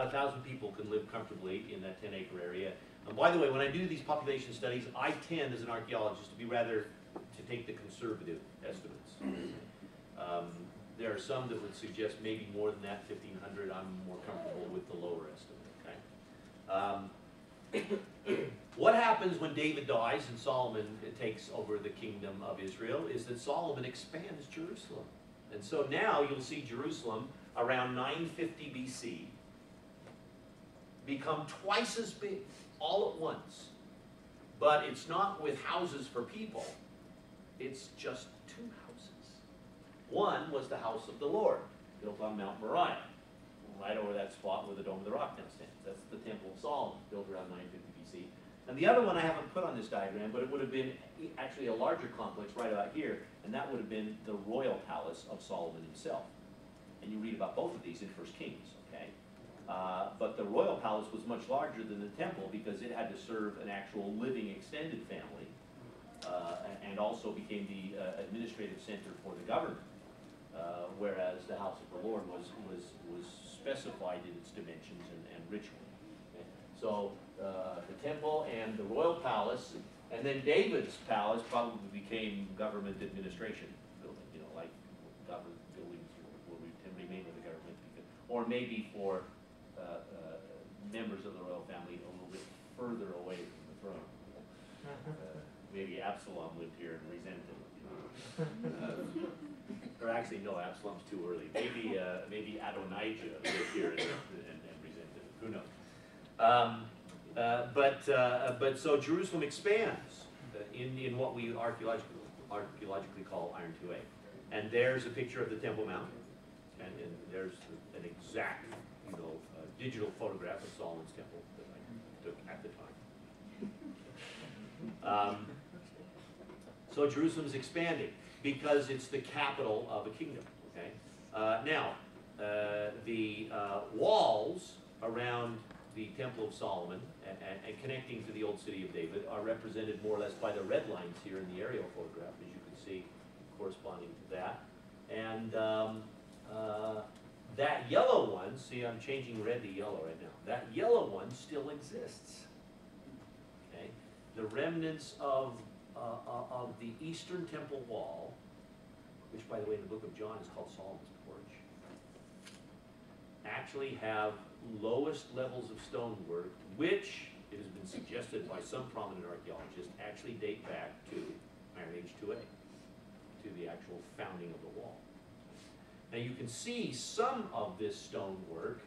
about 1,000 people can live comfortably in that 10-acre area. And by the way, when I do these population studies, I tend, as an archaeologist, to be rather, to take the conservative estimates. There are some that would suggest maybe more than that, 1,500. I'm more comfortable with the lower estimate, okay? What happens when David dies and Solomon takes over the kingdom of Israel is that Solomon expands Jerusalem. And so now you'll see Jerusalem around 950 BC become twice as big all at once. But it's not with houses for people. It's just two houses. One was the house of the Lord, built on Mount Moriah, right over that spot where the Dome of the Rock now stands. That's the Temple of Solomon, built around 950 BC. And the other one I haven't put on this diagram, but it would have been actually a larger complex right about here, and that would have been the royal palace of Solomon himself. And you read about both of these in 1 Kings, okay? But the royal palace was much larger than the temple because it had to serve an actual living extended family, and also became the administrative center for the government. Whereas the house of the Lord was specified in its dimensions and ritual. Okay? So the temple and the royal palace, and then David's palace probably became government administration building, you know, like government buildings will remain with the government, because, or maybe for members of the royal family a little bit further away from the throne. Maybe Absalom lived here and resented it. You know? Or actually, no, Absalom's too early. Maybe Adonijah lived here and resented it. Who knows? But so Jerusalem expands in what we archaeologically call Iron 2A. And there's a picture of the Temple Mount, and there's an exact, you know, digital photograph of Solomon's temple that I took at the time. So Jerusalem's expanding because it's the capital of a kingdom. Okay. Now, the walls around the Temple of Solomon and connecting to the old city of David are represented more or less by the red lines here in the aerial photograph, as you can see, corresponding to that. And that yellow one, see, I'm changing red to yellow right now. That yellow one still exists. Okay, the remnants of the eastern temple wall, which, by the way, in the book of John is called Solomon's Porch, actually have lowest levels of stonework, which it has been suggested by some prominent archaeologists actually date back to Iron Age 2A, to the actual founding of the wall. Now you can see some of this stonework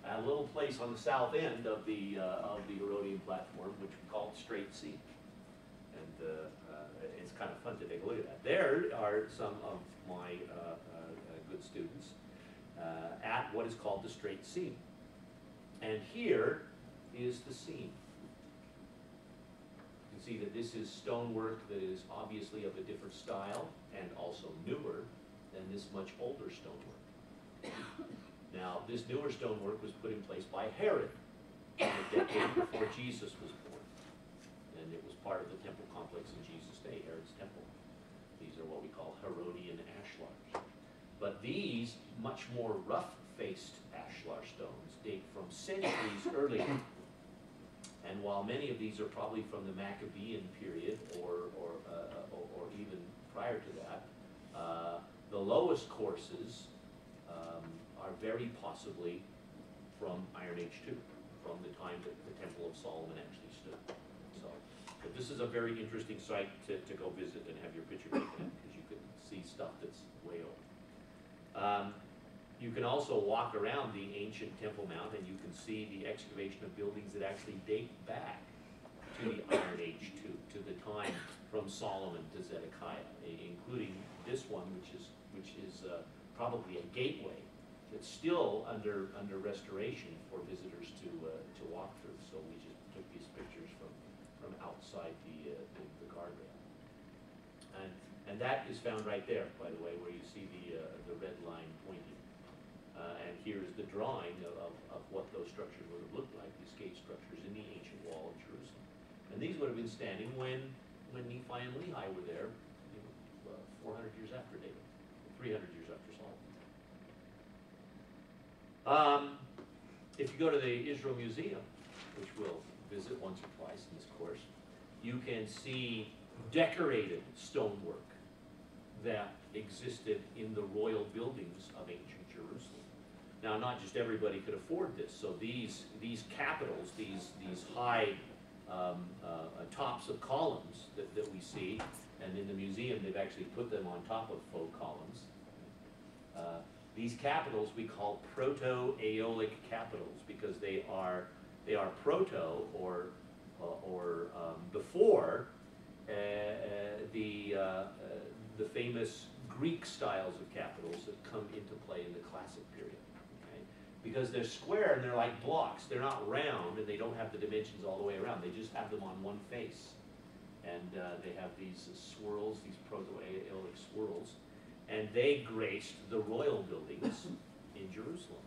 at a little place on the south end of the Herodian platform, which we call Straight Sea. And it's kind of fun to take a look at that. There are some of my good students at what is called the Straight Seam. And here is the seam. You can see that this is stonework that is obviously of a different style and also newer than this much older stonework. Now, this newer stonework was put in place by Herod in the decade before Jesus was born. And it was part of the temple complex in Jesus' day, Herod's temple. These are what we call Herodian ashlars. But these, much more rough-faced ashlar stones, date from centuries earlier. And while many of these are probably from the Maccabean period or even prior to that, the lowest courses are very possibly from Iron Age 2, from the time that the Temple of Solomon actually stood. So, but this is a very interesting site to go visit and have your picture taken because you can see stuff that's way old. You can also walk around the ancient Temple Mount and you can see the excavation of buildings that actually date back to the Iron Age 2, to the time from Solomon to Zedekiah, including this one, which is probably a gateway that's still under restoration for visitors to walk through. So we just took these pictures from outside the guardrail, and that is found right there, by the way, where you see the red line pointing. And here's the drawing of what those structures would have looked like, these gate structures in the ancient wall of Jerusalem. And these would have been standing when Nephi and Lehi were there, 400 years after David, 300 years after Solomon. If you go to the Israel Museum, which we'll visit once or twice in this course, you can see decorated stonework that existed in the royal buildings of ancient Jerusalem. Now, not just everybody could afford this, so these capitals, these high tops of columns that we see, and in the museum they've actually put them on top of faux columns. These capitals we call proto-Aeolic capitals because they are proto or before the famous Greek styles of capitals that come into play in the classic period. Okay? Because they're square and they're like blocks. They're not round and they don't have the dimensions all the way around. They just have them on one face. And they have these swirls, these proto-Aeolic swirls. And they graced the royal buildings in Jerusalem.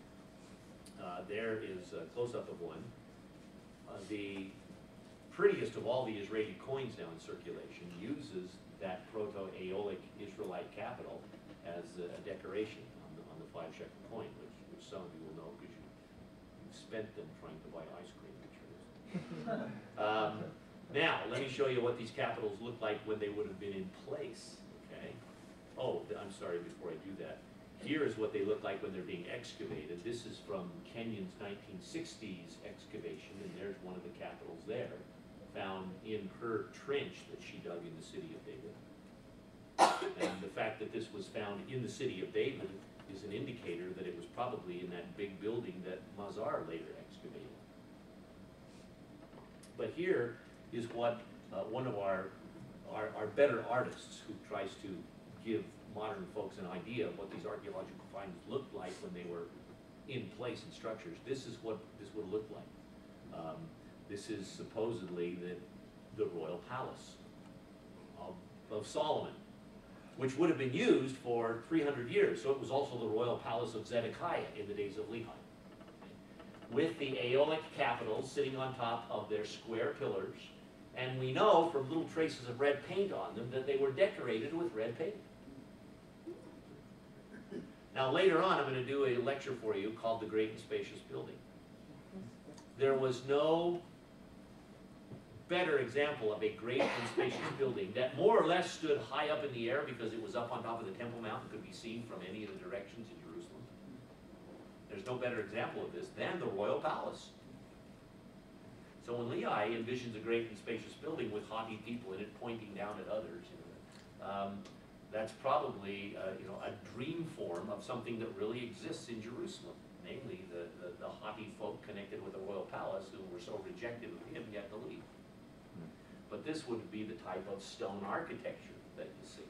There is a close-up of one. The prettiest of all the Israeli coins now in circulation uses that proto-Aeolic Israelite capital as a decoration on the 5 shekel coin, which some of you will know because you've spent them trying to buy ice cream in Jerusalem. Now, let me show you what these capitals look like when they would have been in place. Okay. Oh, I'm sorry, before I do that. Here is what they look like when they're being excavated. This is from Kenyon's 1960s excavation, and there's one of the capitals there, found in her trench that she dug in the city of David. And the fact that this was found in the city of David is an indicator that it was probably in that big building that Mazar later excavated. But here is what one of our better artists who tries to give modern folks an idea of what these archaeological finds looked like when they were in place in structures. This is what this would look like. This is supposedly the royal palace of Solomon, which would have been used for 300 years. So it was also the royal palace of Zedekiah in the days of Lehi, with the Aeolic capitals sitting on top of their square pillars. And we know from little traces of red paint on them that they were decorated with red paint. Now later on I'm going to do a lecture for you called The Great and Spacious Building. There was no better example of a great and spacious building that more or less stood high up in the air because it was up on top of the Temple Mount and could be seen from any of the directions in Jerusalem. There's no better example of this than the royal palace. So when Lehi envisions a great and spacious building with haughty people in it pointing down at others, that's probably a dream form of something that really exists in Jerusalem, namely the haughty folk connected with the royal palace who were so rejected of him yet to leave. But this would be the type of stone architecture that you see.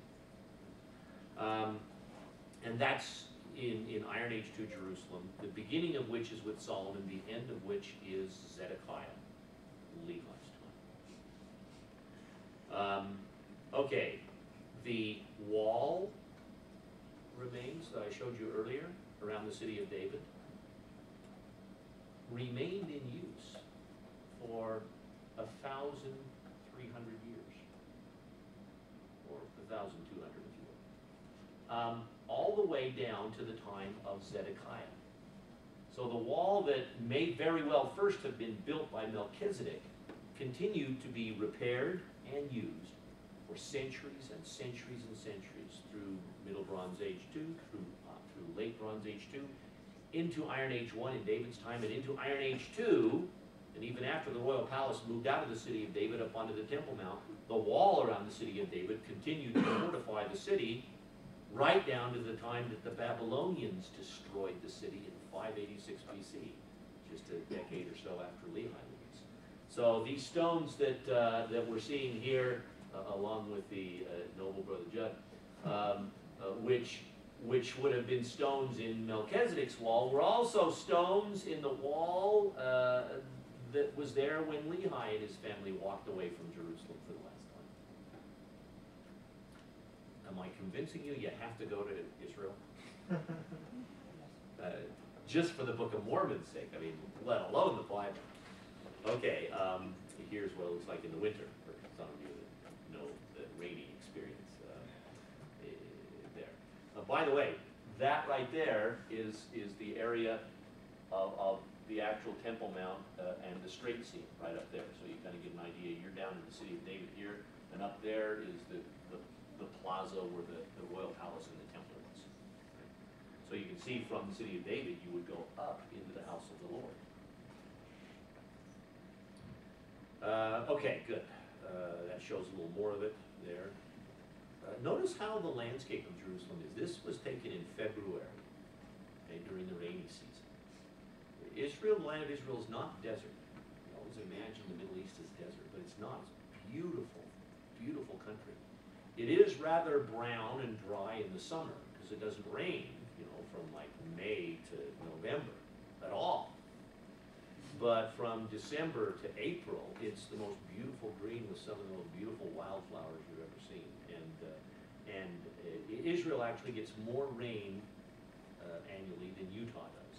And that's in Iron Age 2 Jerusalem, the beginning of which is with Solomon, the end of which is Zedekiah, Lehi's time. Okay, the wall remains that I showed you earlier around the city of David remained in use for 1,300 years, or 1,200 if you will, all the way down to the time of Zedekiah. So the wall that may very well first have been built by Melchizedek continued to be repaired and used for centuries and centuries and centuries through Middle Bronze Age 2, through Late Bronze Age 2, into Iron Age 1 in David's time, and into Iron Age 2, and even after the royal palace moved out of the city of David up onto the Temple Mount, the wall around the city of David continued to fortify the city right down to the time that the Babylonians destroyed the city in 586 BC, just a decade or so after Lehi leaves. So these stones that we're seeing here, along with the noble brother Judd, which would have been stones in Melchizedek's wall, were also stones in the wall that was there when Lehi and his family walked away from Jerusalem for the last time. Am I convincing you? You have to go to Israel? Just for the Book of Mormon's sake, I mean, let alone the Bible. Okay, here's what it looks like in the winter, for some of you that know the rainy experience there. By the way, that right there is the area of the actual Temple Mount and the Straight Seam right up there. So you kind of get an idea. You're down in the city of David here, and up there is the plaza where the royal palace and the temple is. So you can see from the city of David, you would go up into the house of the Lord. Okay, good. That shows a little more of it there. Notice how the landscape of Jerusalem is. This was taken in February, okay, during the rainy season. Israel, the land of Israel, is not desert. You always imagine the Middle East as desert, but it's not. It's beautiful, beautiful country. It is rather brown and dry in the summer because it doesn't rain, you know, from like May to November at all. But from December to April, it's the most beautiful green with some of the most beautiful wildflowers you've ever seen. And Israel actually gets more rain annually than Utah does.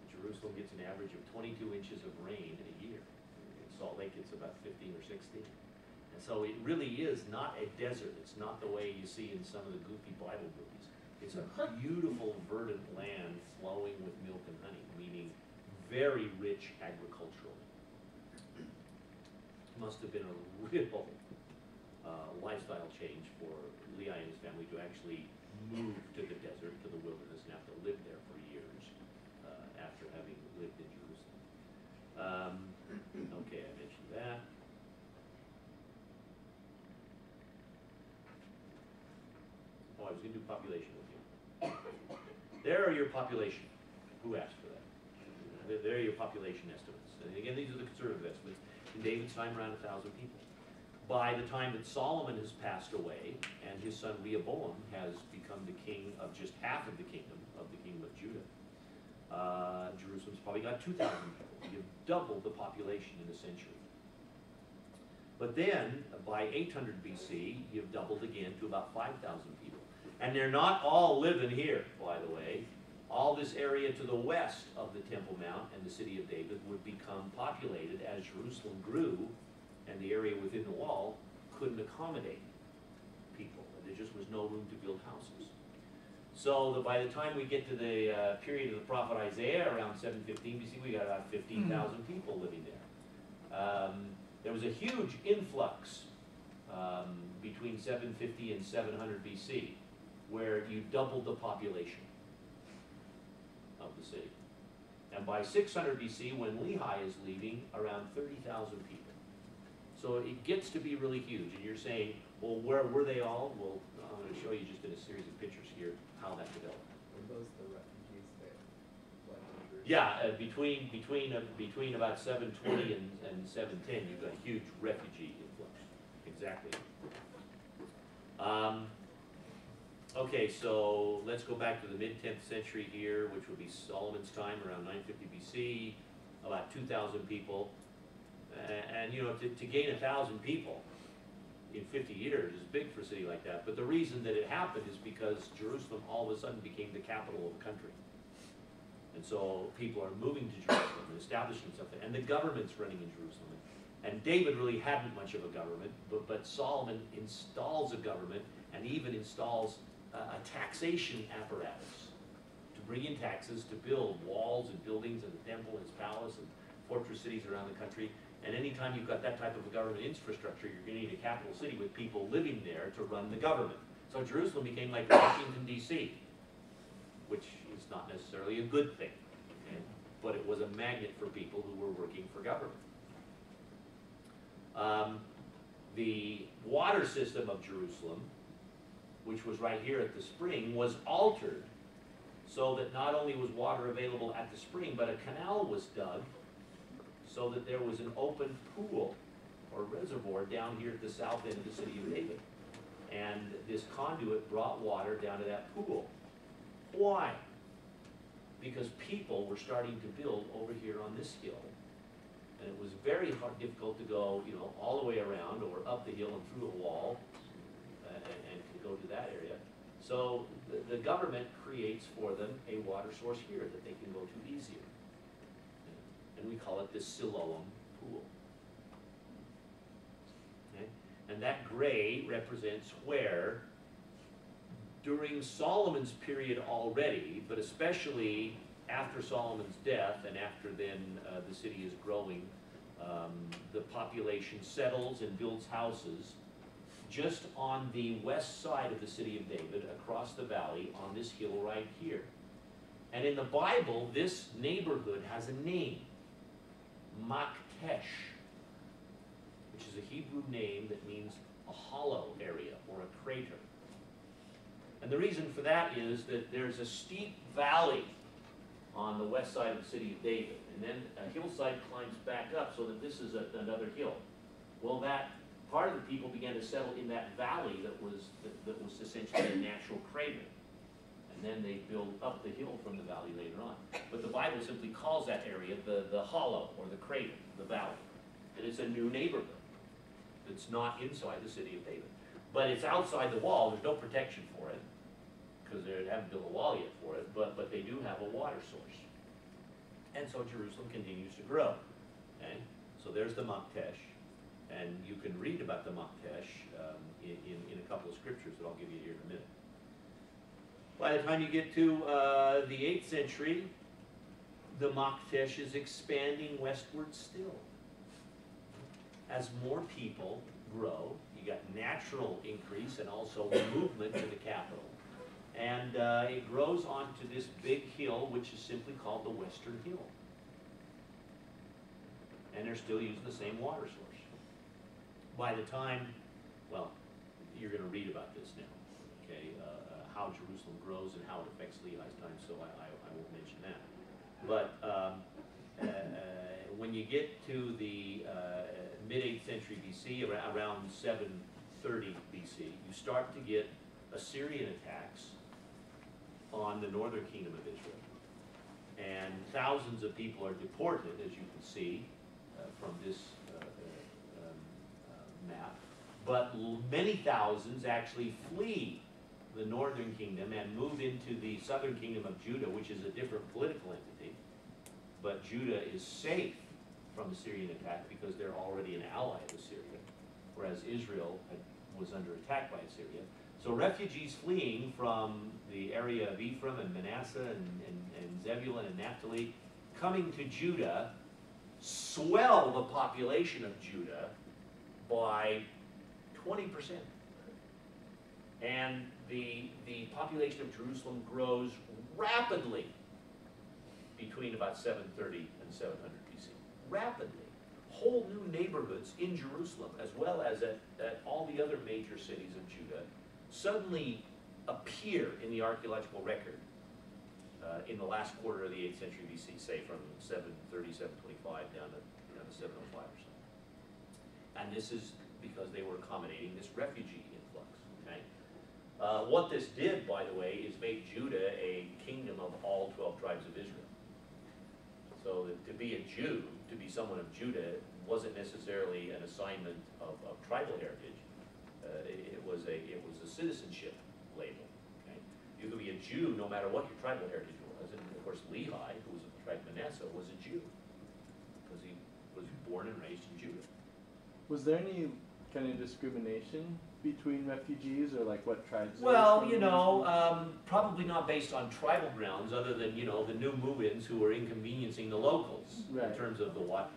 Jerusalem gets an average of 22 inches of rain in a year. In Salt Lake, it's about 15 or 16. And so it really is not a desert. It's not the way you see in some of the goofy Bible movies. It's a beautiful, verdant land flowing with milk and honey, meaning very rich agriculturally. Must have been a real lifestyle change for Lehi and his family to actually move to the desert, to the wilderness, and have to live there for years after having lived in Jerusalem. Okay, I mentioned that. Oh, I was going to do population with you. There are your population. Who asked for that? There are your population estimates. And again, these are the conservative estimates. In David's time, around 1,000 people. By the time that Solomon has passed away, and his son Rehoboam has become the king of just half of the kingdom of Judah, Jerusalem's probably got 2,000 people. You've doubled the population in a century. But then, by 800 BC, you've doubled again to about 5,000 people. And they're not all living here, by the way. All this area to the west of the Temple Mount and the city of David would become populated as Jerusalem grew, and the area within the wall couldn't accommodate people. There just was no room to build houses. So by the time we get to the period of the prophet Isaiah, around 715 BC, we got about 15,000 people living there. There was a huge influx between 750 and 700 BC, where you doubled the population of the city. And by 600 BC, when Lehi is leaving, around 30,000 people. So it gets to be really huge. And you're saying, well, where were they all? Well, I'm going to show you just in a series of pictures here how that developed. Were those the refugees that fled to Jerusalem? Yeah, between about 720 and 710, you've got a huge refugee influx. Exactly. Okay, so let's go back to the mid-10th century here, which would be Solomon's time, around 950 BC, about 2,000 people. And you know, to gain 1,000 people in 50 years is big for a city like that. But the reason that it happened is because Jerusalem all of a sudden became the capital of the country. And so people are moving to Jerusalem and establishing something. And the government's running in Jerusalem. And David really hadn't much of a government, but Solomon installs a government and even installs a taxation apparatus to bring in taxes to build walls and buildings and the temple and his palace and fortress cities around the country. And anytime you've got that type of a government infrastructure, you're going to need a capital city with people living there to run the government. So Jerusalem became like Washington, D.C., which is not necessarily a good thing, okay? But it was a magnet for people who were working for government. The water system of Jerusalem, which was right here at the spring, was altered so that not only was water available at the spring, but a canal was dug so that there was an open pool or reservoir down here at the south end of the city of David. And this conduit brought water down to that pool. Why? Because people were starting to build over here on this hill. And it was very difficult to go, you know, all the way around or up the hill and through a wall and to go to that area. So the government creates for them a water source here that they can go to easier. And we call it the Siloam pool. Okay? And that gray represents where, during Solomon's period already, but especially after Solomon's death and after then the city is growing, the population settles and builds houses just on the west side of the city of David, across the valley on this hill right here. And in the Bible, this neighborhood has a name, Maktesh, which is a Hebrew name that means a hollow area or a crater. And the reason for that is that there's a steep valley on the west side of the city of David, and then a hillside climbs back up so that this is another hill. Well, that part of the people began to settle in that valley that was essentially a natural crater. And then they build up the hill from the valley later on. But the Bible simply calls that area the hollow or the crater, the valley. And it's a new neighborhood. It's not inside the city of David. But it's outside the wall. There's no protection for it because they haven't built a wall yet for it, but they do have a water source. And so Jerusalem continues to grow. Okay? So there's the Maktesh. And you can read about the Maktesh in a couple of scriptures that I'll give you here in a minute. By the time you get to the 8th century, the Maktesh is expanding westward still. As more people grow, you got natural increase and also movement to the capital. And it grows onto this big hill, which is simply called the Western Hill. And they're still using the same water source. By the time, well, you're going to read about this now, okay, how Jerusalem grows and how it affects Lehi's time, so I won't mention that. But when you get to the mid-8th century BC, around 730 BC, you start to get Assyrian attacks on the northern kingdom of Israel. And thousands of people are deported, as you can see from this map. But many thousands actually flee the northern kingdom and move into the southern kingdom of Judah, which is a different political entity. But Judah is safe from Assyrian attack because they're already an ally of Assyria, whereas Israel was under attack by Assyria. So refugees fleeing from the area of Ephraim and Manasseh and Zebulun and Naphtali coming to Judah swell the population of Judah by 20%. And the population of Jerusalem grows rapidly between about 730 and 700 BC. Rapidly. Whole new neighborhoods in Jerusalem, as well as at all the other major cities of Judah, suddenly appear in the archaeological record in the last quarter of the 8th century BC, say from 730, 725 down to 705 or so. And this is because they were accommodating this refugee influx. Okay? What this did, by the way, is make Judah a kingdom of all 12 tribes of Israel. So that to be a Jew, to be someone of Judah, wasn't necessarily an assignment of tribal heritage. It was a citizenship label. Okay? You could be a Jew no matter what your tribal heritage was. And of course, Lehi, who was of the tribe of Manasseh, was a Jew because he was born and raised in Judah. Was there any kind of discrimination between refugees, or like what tribes? Well, probably not based on tribal grounds, other than, the new move-ins who were inconveniencing the locals right. in terms of the what.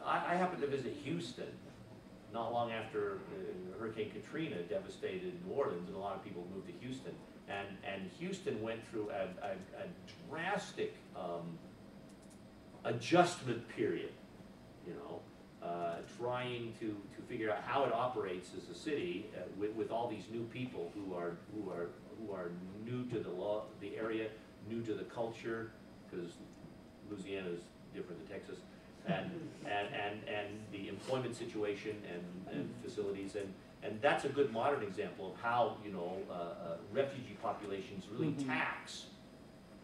I happened to visit Houston not long after Hurricane Katrina devastated New Orleans, and a lot of people moved to Houston. And Houston went through a drastic adjustment period, trying to figure out how it operates as a city with all these new people who are new to the area, new to the culture, because Louisiana is different than Texas, and the employment situation and facilities, and that's a good modern example of how refugee populations really tax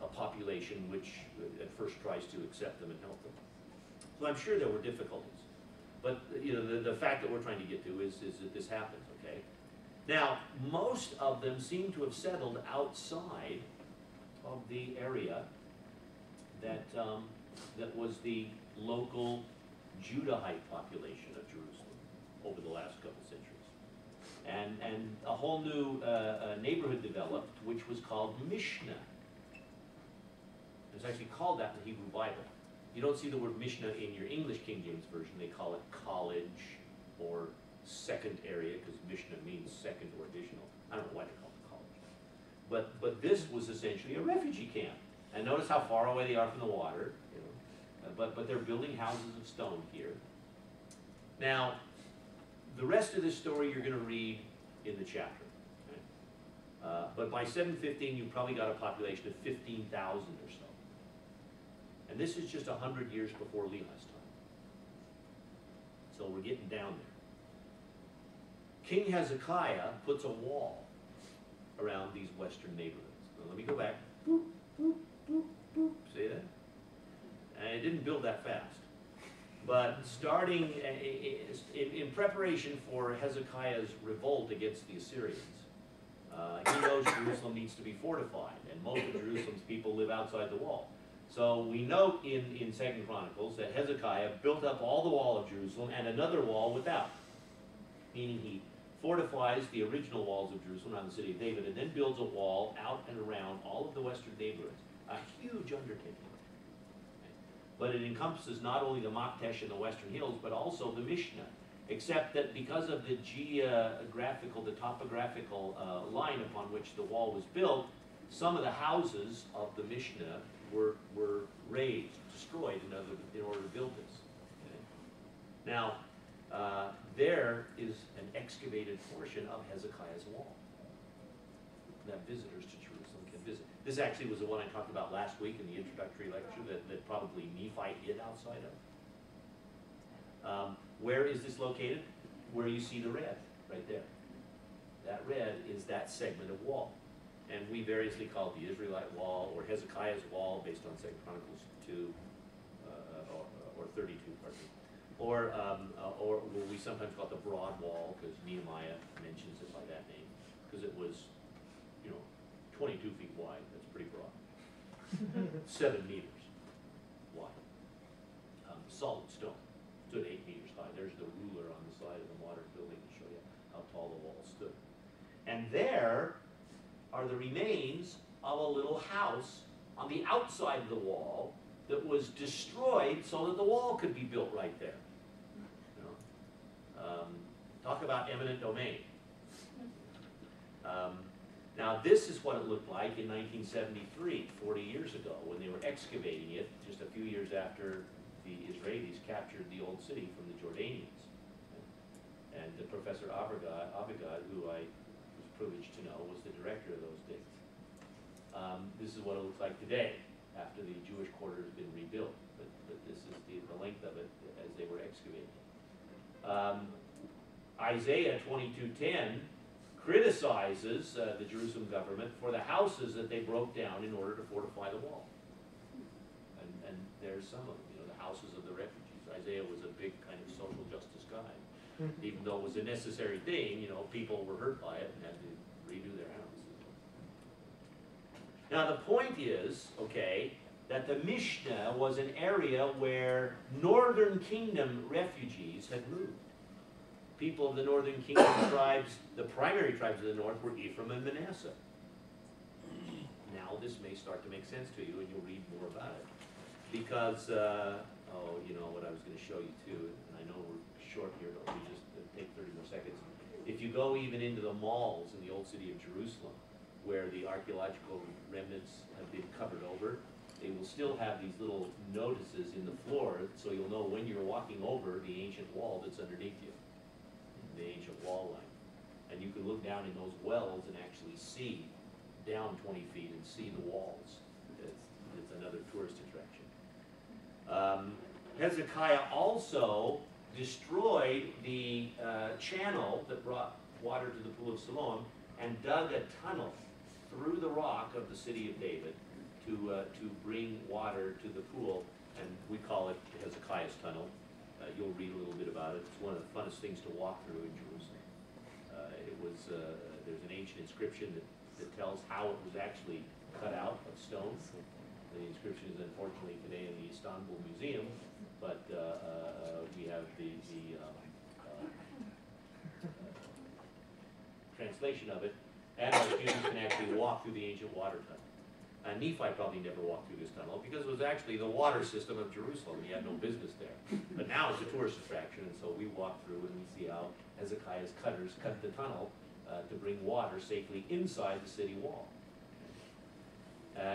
a population which at first tries to accept them and help them. So I'm sure there were difficulties. But the fact that we're trying to get to is that this happens, okay? Now, most of them seem to have settled outside of the area that was the local Judahite population of Jerusalem over the last couple centuries. And a whole new neighborhood developed, which was called Mishnah. actually called that in the Hebrew Bible. You don't see the word Mishnah in your English King James Version. They call it college or second area, because Mishnah means second or additional. I don't know why they call it college. But this was essentially a refugee camp. And notice how far away they are from the water. You know. But they're building houses of stone here. Now, the rest of this story you're going to read in the chapter. Okay? But by 715, you've probably got a population of 15,000 or so. And this is just 100 years before Lehi's time. So we're getting down there. King Hezekiah puts a wall around these western neighborhoods. Now let me go back. Boop, boop, boop, boop. See that? And it didn't build that fast. But starting in preparation for Hezekiah's revolt against the Assyrians, he knows Jerusalem needs to be fortified, and most of Jerusalem's people live outside the wall. So we note in 2 Chronicles that Hezekiah built up all the wall of Jerusalem and another wall without, meaning he fortifies the original walls of Jerusalem around the city of David and then builds a wall out and around all of the western neighborhoods. A huge undertaking. But it encompasses not only the Maktesh and the western hills, but also the Mishnah. Except that because of the topographical line upon which the wall was built, some of the houses of the Mishnah were razed, destroyed in order to build this. Okay? Now, there is an excavated portion of Hezekiah's wall that visitors to Jerusalem can visit. This actually was the one I talked about last week in the introductory lecture that probably Nephi hid outside of. Where is this located? Where you see the red, right there. That red is that segment of wall. And we variously call it the Israelite wall or Hezekiah's wall based on 2 Chronicles 2 or 32, pardon me. Or we sometimes call it the broad wall because Nehemiah mentions it by that name because it was, 22 feet wide. That's pretty broad. 7 meters wide. Solid stone. Stood 8 meters high. There's the ruler on the side of the modern building to show you how tall the wall stood. And there are the remains of a little house on the outside of the wall that was destroyed so that the wall could be built right there. Talk about eminent domain. Now this is what it looked like in 1973, 40 years ago, when they were excavating it just a few years after the Israelis captured the old city from the Jordanians. And the Professor Abigad, who I was privileged to know, was the director of those digs. This is what it looks like today, after the Jewish quarter has been rebuilt. But this is the length of it as they were excavating it. Isaiah 22:10 criticizes the Jerusalem government for the houses that they broke down in order to fortify the wall. And there's some of them, the houses of the refugees. Isaiah was a big kind of social justice guy. Even though it was a necessary thing, people were hurt by it and had to redo their houses. Now the point is, that the Mishnah was an area where northern kingdom refugees had moved. People of the northern kingdom tribes, the primary tribes of the north were Ephraim and Manasseh. Now this may start to make sense to you and you'll read more about it. Because, what I was going to show you too, and I know we're short here, but we just take 30 more seconds. If you go even into the malls in the old city of Jerusalem, where the archaeological remnants have been covered over, they will still have these little notices in the floor, so you'll know when you're walking over the ancient wall that's underneath you, the ancient wall line. And you can look down in those wells and actually see down 20 feet and see the walls. It's another tourist attraction. Hezekiah also destroyed the channel that brought water to the pool of Siloam and dug a tunnel through the rock of the city of David to bring water to the pool, and we call it Hezekiah's tunnel. You'll read a little bit about it. It's one of the funnest things to walk through in Jerusalem. There's an ancient inscription that tells how it was actually cut out of stone. The inscription is unfortunately today in the Istanbul Museum, but we have the translation of it, and our students can actually walk through the ancient water tunnel. And Nephi probably never walked through this tunnel because it was actually the water system of Jerusalem. He had no business there. But now it's a tourist attraction, and so we walk through and we see how Hezekiah's cutters cut the tunnel to bring water safely inside the city wall.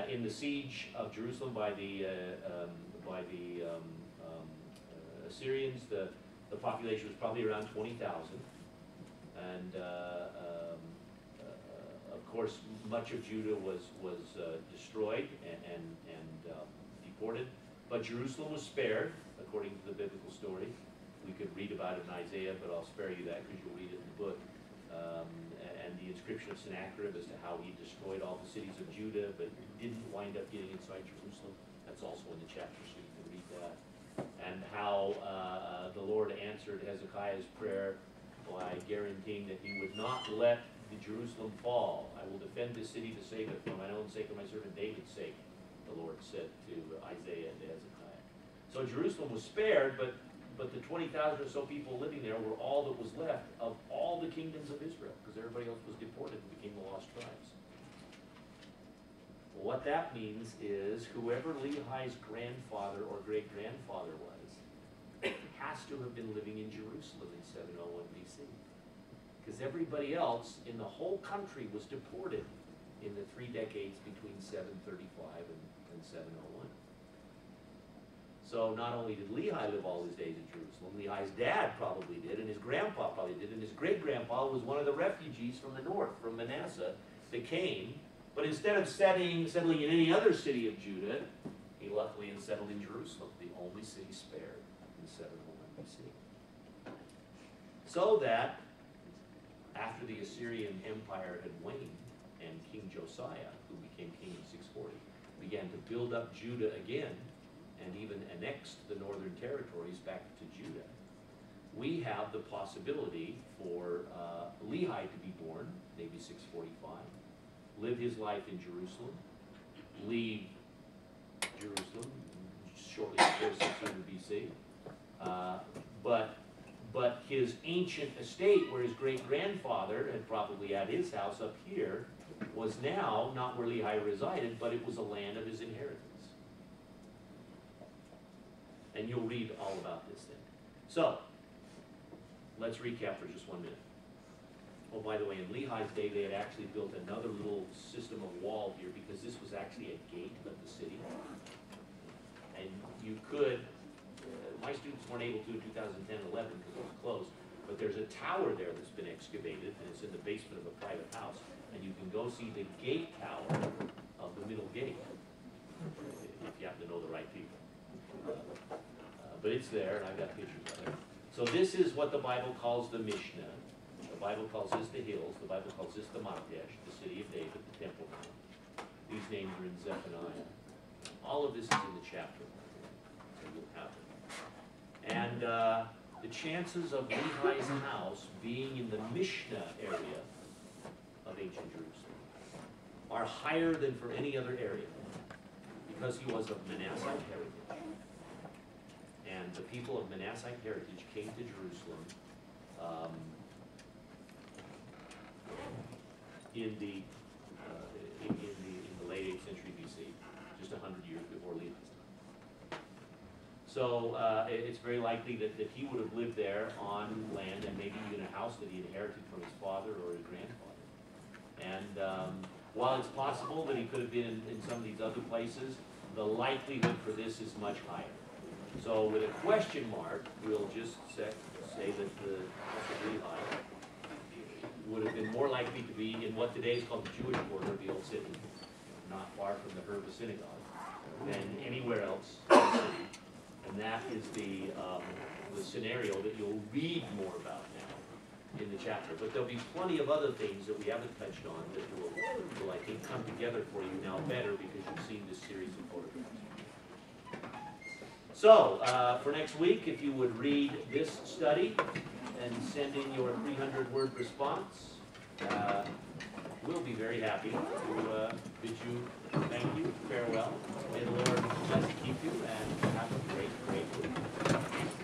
In the siege of Jerusalem by the Assyrians, the population was probably around 20,000, and of course, much of Judah was destroyed and deported, but Jerusalem was spared, according to the biblical story. We could read about it in Isaiah, but I'll spare you that because you'll read it in the book. And the inscription of Sennacherib as to how he destroyed all the cities of Judah, but didn't wind up getting inside Jerusalem. That's also in the chapter, so you can read that. And how the Lord answered Hezekiah's prayer by guaranteeing that he would not let the Jerusalem fall. I will defend this city to save it for my own sake and my servant David's sake, the Lord said to Isaiah and to Hezekiah. So Jerusalem was spared, but the 20,000 or so people living there were all that was left of all the kingdoms of Israel, because everybody else was deported and became the lost tribes. Well, what that means is whoever Lehi's grandfather or great-grandfather was has to have been living in Jerusalem in 701 BC. Because everybody else in the whole country was deported in the 3 decades between 735 and 701. So not only did Lehi live all his days in Jerusalem, Lehi's dad probably did, and his grandpa probably did, and his great-grandpa was one of the refugees from the north, from Manasseh, that came. But instead of settling in any other city of Judah, he luckily settled in Jerusalem, the only city spared in 701 BC. So that after the Assyrian Empire had waned, and King Josiah, who became king in 640, began to build up Judah again, and even annexed the northern territories back to Judah, we have the possibility for Lehi to be born, maybe 645, live his life in Jerusalem, leave Jerusalem shortly before 600 BC, but his ancient estate, where his great-grandfather had probably had his house up here, was now not where Lehi resided, but it was a land of his inheritance. And you'll read all about this thing. So, let's recap for just 1 minute. Oh, by the way, in Lehi's day, they had actually built another little system of wall here because this was actually a gate of the city. And you could, my students weren't able to in 2010-11 because it was closed, but there's a tower there that's been excavated, and it's in the basement of a private house, and you can go see the gate tower of the middle gate, if you happen to know the right people. But it's there, and I've got pictures of it. So this is what the Bible calls the Mishnah. The Bible calls this the hills. The Bible calls this the Makdesh, the city of David, the Temple Mount. These names are in Zephaniah. All of this is in the chapter. So you'll have it. And the chances of Lehi's house being in the Mishnah area of ancient Jerusalem are higher than for any other area, because he was of Manassite heritage. And the people of Manassite heritage came to Jerusalem in the late 8th century BC, just 100 years before Lehi's time. So it's very likely that he would have lived there on land, and maybe even a house that he inherited from his father or his grandfather. And while it's possible that he could have been in some of these other places, the likelihood for this is much higher. So with a question mark, we'll just say that the house of Lehi would have been more likely to be in what today is called the Jewish quarter of the old city, not far from the Herba synagogue, than anywhere else in the city. And that is the scenario that you'll read more about now in the chapter. But there'll be plenty of other things that we haven't touched on that will I think, come together for you now better because you've seen this series of photographs. So, for next week, if you would read this study and send in your 300-word response, we'll be very happy to bid you thank you, farewell. May the Lord bless and keep you, and have a great, great week.